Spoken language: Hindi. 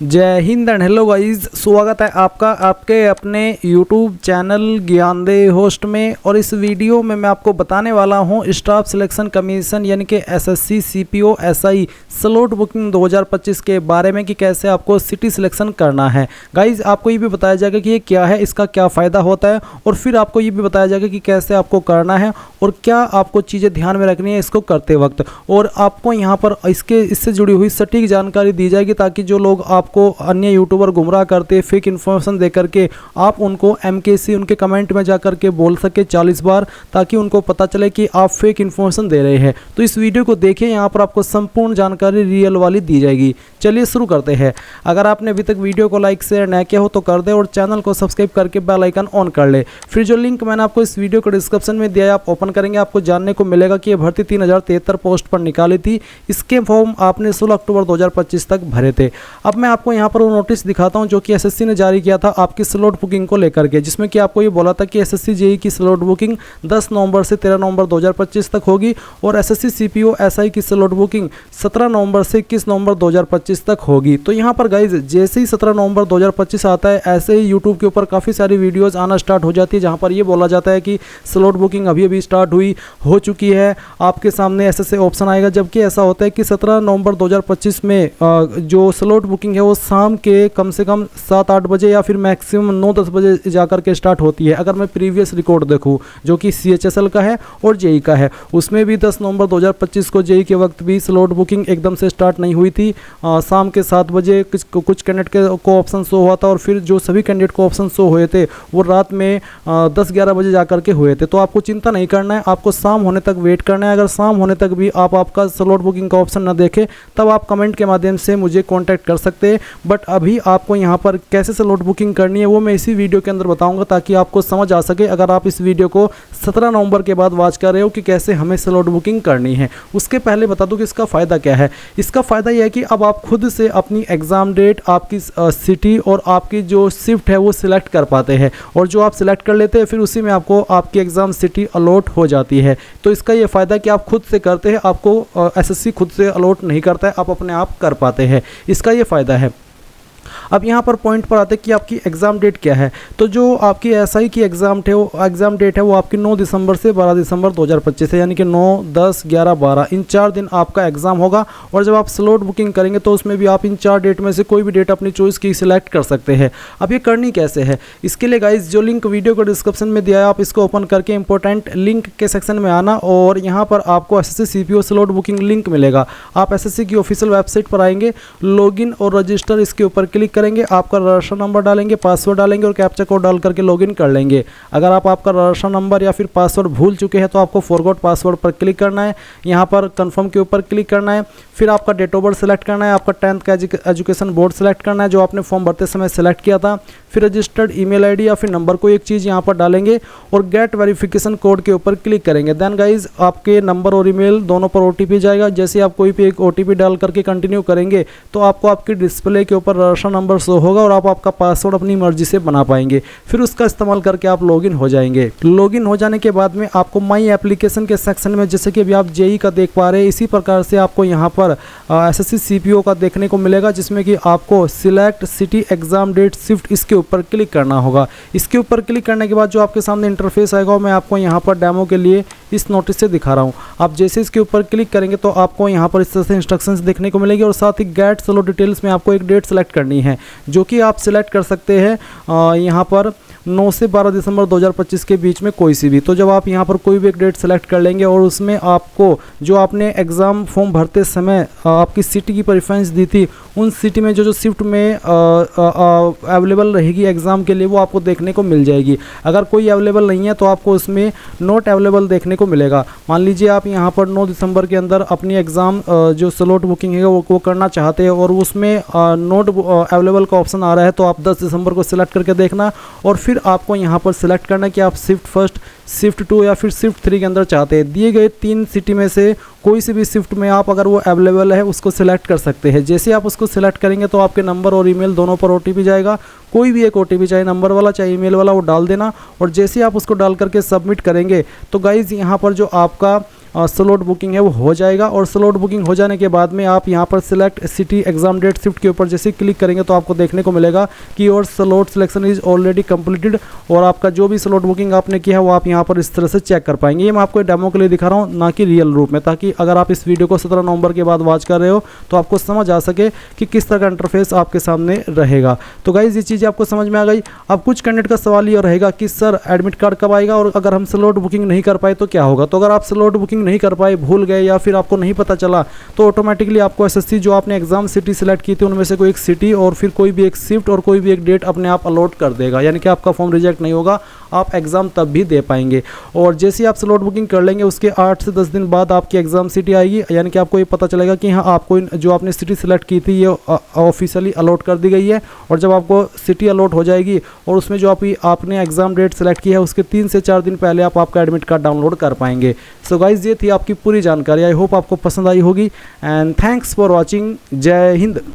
जय हिंद एंड हेलो गाइस, स्वागत है आपका आपके अपने YouTube चैनल ज्ञानदे होस्ट में। और इस वीडियो में मैं आपको बताने वाला हूं स्टाफ सिलेक्शन कमीशन यानी कि SSC CPO SI slot booking 2025 के बारे में कि कैसे आपको सिटी सिलेक्शन करना है। गाइस आपको ये भी बताया जाएगा कि ये क्या है, इसका क्या फ़ायदा होता है, और फिर आपको ये भी बताया जाएगा कि कैसे आपको करना है और क्या आपको चीज़ें ध्यान में रखनी है इसको करते वक्त। और आपको यहाँ पर इससे जुड़ी हुई सटीक जानकारी दी जाएगी ताकि जो लोग आपको अन्य यूट्यूबर गुमराह करते फेक इन्फॉर्मेशन दे करके आप उनको एमकेसी उनके कमेंट में जा करके बोल सके 40 बार, ताकि उनको पता चले कि आप फेक इन्फॉर्मेशन दे रहे हैं। तो इस वीडियो को देखिए, यहाँ पर आपको संपूर्ण जानकारी रियल वाली दी जाएगी। चलिए शुरू करते हैं। अगर आपने अभी तक वीडियो को लाइक शेयर न किया हो तो कर दे और चैनल को सब्सक्राइब करके बेल आइकन ऑन कर ले। फिर जो लिंक मैंने आपको इस वीडियो के डिस्क्रिप्शन में दिया है आप ओपन करेंगे, आपको जानने को मिलेगा कि ये भर्ती 3073 पोस्ट पर निकाली थी। इसके फॉर्म आपने 16 अक्टूबर 2025 तक भरे थे। अब मैं आपको यहाँ पर वो नोटिस दिखाता हूँ जो कि एसएससी ने जारी किया था आपकी स्लॉट बुकिंग को लेकर के, जिसमें कि आपको ये बोला था कि एसएससी जेईई की स्लॉट बुकिंग 10 नवंबर से 13 नवंबर 2025 तक होगी और एसएससी सीपीओ एसआई की स्लॉट बुकिंग 17 नवंबर से 21 नवंबर 2025 तक होगी। तो यहाँ पर गाइज जैसे ही 17 नवंबर 2025 आता है, ऐसे ही यूट्यूब के ऊपर काफ़ी सारी वीडियोज़ आना स्टार्ट हो जाती है जहाँ पर ये बोला जाता है कि स्लॉट बुकिंग अभी अभी स्टार्ट हो चुकी है, आपके सामने ऐसे ऑप्शन आएगा। जबकि ऐसा होता है कि 17 नवंबर 2025 में जो स्लॉट बुकिंग है वो शाम के कम से कम 7-8 बजे या फिर मैक्सिमम 9-10 बजे जाकर के स्टार्ट होती है। अगर मैं प्रीवियस रिकॉर्ड देखूं जो कि सीएचएसएल का है और जेईई का है, उसमें भी 10 नवंबर 2025 को जेईई के वक्त भी स्लॉट बुकिंग एकदम से स्टार्ट नहीं हुई थी। शाम के 7 बजे कुछ कैंडिडेट को ऑप्शन शो हुआ था और फिर जो सभी कैंडिडेट को ऑप्शन शो हुए थे वो रात में 10-11 बजे जाकर के हुए थे। तो आपको चिंता नहीं करना है, आपको शाम होने तक वेट करना है। अगर शाम होने तक भी आपका स्लॉट बुकिंग का ऑप्शन ना देखे तब आप कमेंट के माध्यम से मुझे कॉन्टैक्ट कर सकते हैं। बट अभी आपको यहाँ पर कैसे स्लॉट बुकिंग करनी है वो मैं इसी वीडियो के अंदर बताऊंगा ताकि आपको समझ आ सके। अगर आप इस वीडियो को 17 नवंबर के बाद वॉच कर रहे हो कि कैसे हमें स्लॉट बुकिंग करनी है, उसके पहले बता दूं कि इसका फ़ायदा क्या है। इसका फ़ायदा यह है कि अब आप खुद से अपनी एग्ज़ाम डेट, आपकी सिटी और आपकी जो शिफ्ट है वो सिलेक्ट कर पाते हैं, और जो आप सिलेक्ट कर लेते हैं फिर उसी में आपको आपकी एग्ज़ाम सिटी अलॉट हो जाती है। तो इसका ये फ़ायदा है कि आप खुद से करते हैं, आपको एसएससी खुद से अलॉट नहीं करता है, आप अपने आप कर पाते हैं। इसका ये फ़ायदा है। अब यहाँ पर पॉइंट पर आते हैं कि आपकी एग्ज़ाम डेट क्या है। तो जो आपकी एसआई की एग्ज़ाम डेट है वो आपकी 9 दिसंबर से 12 दिसंबर 2025 है, यानी कि 9, 10, 11, 12 इन 4 दिन आपका एग्ज़ाम होगा। और जब आप स्लॉट बुकिंग करेंगे तो उसमें भी आप इन 4 डेट में से कोई भी डेट अपनी चॉइस की सिलेक्ट कर सकते हैं। अब ये करनी कैसे है, इसके लिए गाइज जो लिंक वीडियो को डिस्क्रिप्शन में दिया है आप इसको ओपन करके इंपॉर्टेंट लिंक के सेक्शन में आना और यहाँ पर आपको SSC CPO slot booking link मिलेगा। आप एसएससी की ऑफिशियल वेबसाइट पर आएंगे, लॉगिन और रजिस्टर इसके ऊपर क्लिक करेंगे, आपका रजिस्टर नंबर डालेंगे, पासवर्ड डालेंगे और कैप्चा कोड डाल करके लॉगिन कर लेंगे। अगर आप आपका रजिस्टर नंबर या फिर पासवर्ड भूल चुके हैं तो आपको फॉरगॉट पासवर्ड पर क्लिक करना है, यहाँ पर कंफर्म के ऊपर क्लिक करना है। फिर आपका डेट ऑफ बर्थ सेलेक्ट करना है, आपका 10th का एजुकेशन बोर्ड सेलेक्ट करना है जो आपने फॉर्म भरते समय सेलेक्ट किया था। फिर रजिस्टर्ड ईमेल आईडी या फिर नंबर को एक चीज़ यहाँ पर डालेंगे और गेट वेरिफिकेशन कोड के ऊपर क्लिक करेंगे। देन गाइज आपके नंबर और ईमेल दोनों पर ओटीपी जाएगा। जैसे आप कोई भी एक ओटीपी डाल करके कंटिन्यू करेंगे तो आपको आपकी डिस्प्ले के ऊपर रजिस्टर नंबर शो होगा और आप आपका पासवर्ड अपनी मर्जी से बना पाएंगे। फिर उसका इस्तेमाल करके आप लॉगिन हो जाएंगे। लॉगिन हो जाने के बाद में आपको माई एप्लीकेशन के सेक्शन में, जैसे कि अभी आप जेईई का देख पा रहे हैं, इसी प्रकार से आपको यहाँ पर एसएससी सीपीओ का देखने को मिलेगा, जिसमें कि आपको select city exam date shift इसके ऊपर क्लिक करना होगा। इसके ऊपर क्लिक करने के बाद जो आपके सामने इंटरफेस आएगा मैं आपको यहाँ पर डेमो के लिए इस नोटिस से दिखा रहा हूँ। आप जैसे इसके ऊपर क्लिक करेंगे तो आपको यहाँ पर इस तरह से इंस्ट्रक्शंस देखने को मिलेगी और साथ ही गेट स्लॉट डिटेल्स में आपको एक डेट सेलेक्ट करनी है जो कि आप सिलेक्ट कर सकते हैं यहाँ पर 9 से 12 दिसंबर 2025 के बीच में कोई सी भी। तो जब आप यहाँ पर कोई भी एक डेट सेलेक्ट कर लेंगे और उसमें आपको जो आपने एग्ज़ाम फॉर्म भरते समय आपकी सिटी की प्रेफरेंस दी थी, उन सिटी में जो शिफ्ट में अवेलेबल रहेगी एग्ज़ाम के लिए वो आपको देखने को मिल जाएगी। अगर कोई अवेलेबल नहीं है तो आपको उसमें नॉट अवेलेबल देखने को मिलेगा। मान लीजिए आप यहाँ पर 9 दिसंबर के अंदर अपनी एग्ज़ाम जो स्लॉट बुकिंग है वो करना चाहते हैं और उसमें नॉट अवेलेबल का ऑप्शन आ रहा है तो आप 10 दिसंबर को सिलेक्ट करके देखना और फिर आपको यहाँ पर सिलेक्ट करना कि आप शिफ्ट फर्स्ट, शिफ्ट 2 या फिर शिफ्ट 3 के अंदर चाहते हैं। दिए गए 3 सिटी में से कोई सी भी शिफ्ट में आप अगर वो अवेलेबल है उसको सिलेक्ट कर सकते हैं। जैसे आप उसको सिलेक्ट करेंगे तो आपके नंबर और ईमेल दोनों पर ओटीपी जाएगा। कोई भी एक ओटीपी, चाहे नंबर वाला चाहे ईमेल वाला, वो डाल देना और जैसे आप उसको डाल करके सबमिट करेंगे तो गाइज़ यहाँ पर जो आपका स्लॉट बुकिंग है वो हो जाएगा। और स्लॉट बुकिंग हो जाने के बाद में आप यहाँ पर select city exam date shift के ऊपर जैसे क्लिक करेंगे तो आपको देखने को मिलेगा कि your slot selection is already completed, और आपका जो भी स्लॉट बुकिंग आपने किया है वो आप यहाँ पर इस तरह से चेक कर पाएंगे। ये मैं आपको डेमो के लिए दिखा रहा हूँ, ना कि रियल रूप में, ताकि अगर आप इस वीडियो को 17 नवंबर के बाद वॉच कर रहे हो तो आपको समझ आ सके कि किस तरह का इंटरफेस आपके सामने रहेगा। तो गाइज ये चीज़ आपको समझ में आ गई। अब कुछ कैंडिडेट का सवाल ये रहेगा कि सर एडमिट कार्ड कब आएगा, और अगर हम स्लॉट बुकिंग नहीं कर पाए तो क्या होगा। तो अगर आप स्लॉट बुकिंग नहीं कर पाए, भूल गए या फिर आपको नहीं पता चला, तो ऑटोमेटिकली आपको एसएससी जो आपने एग्जाम सिटी सिलेक्ट की थी उनमें से कोई एक सिटी और फिर कोई भी एक शिफ्ट और कोई भी एक डेट अपने आप अलॉट कर देगा, यानी कि आपका फॉर्म रिजेक्ट नहीं होगा, आप एग्जाम तब भी दे पाएंगे। और जैसे ही आप स्लॉट बुकिंग कर लेंगे उसके 8 से 10 दिन बाद आपकी एग्जाम सिटी आएगी, यानी कि आपको ये पता चलेगा कि हाँ आपको जो आपने सिटी सिलेक्ट की थी ये ऑफिशियली अलॉट कर दी गई है। और जब आपको सिटी अलॉट हो जाएगी और उसमें जो आपने एग्जाम डेट सेलेक्ट की है उसके 3 से 4 दिन पहले आप आपका एडमिट कार्ड डाउनलोड कर पाएंगे। सो गाइज ये थी आपकी पूरी जानकारी। आई होप आपको पसंद आई होगी एंड थैंक्स फॉर वॉचिंग। जय हिंद।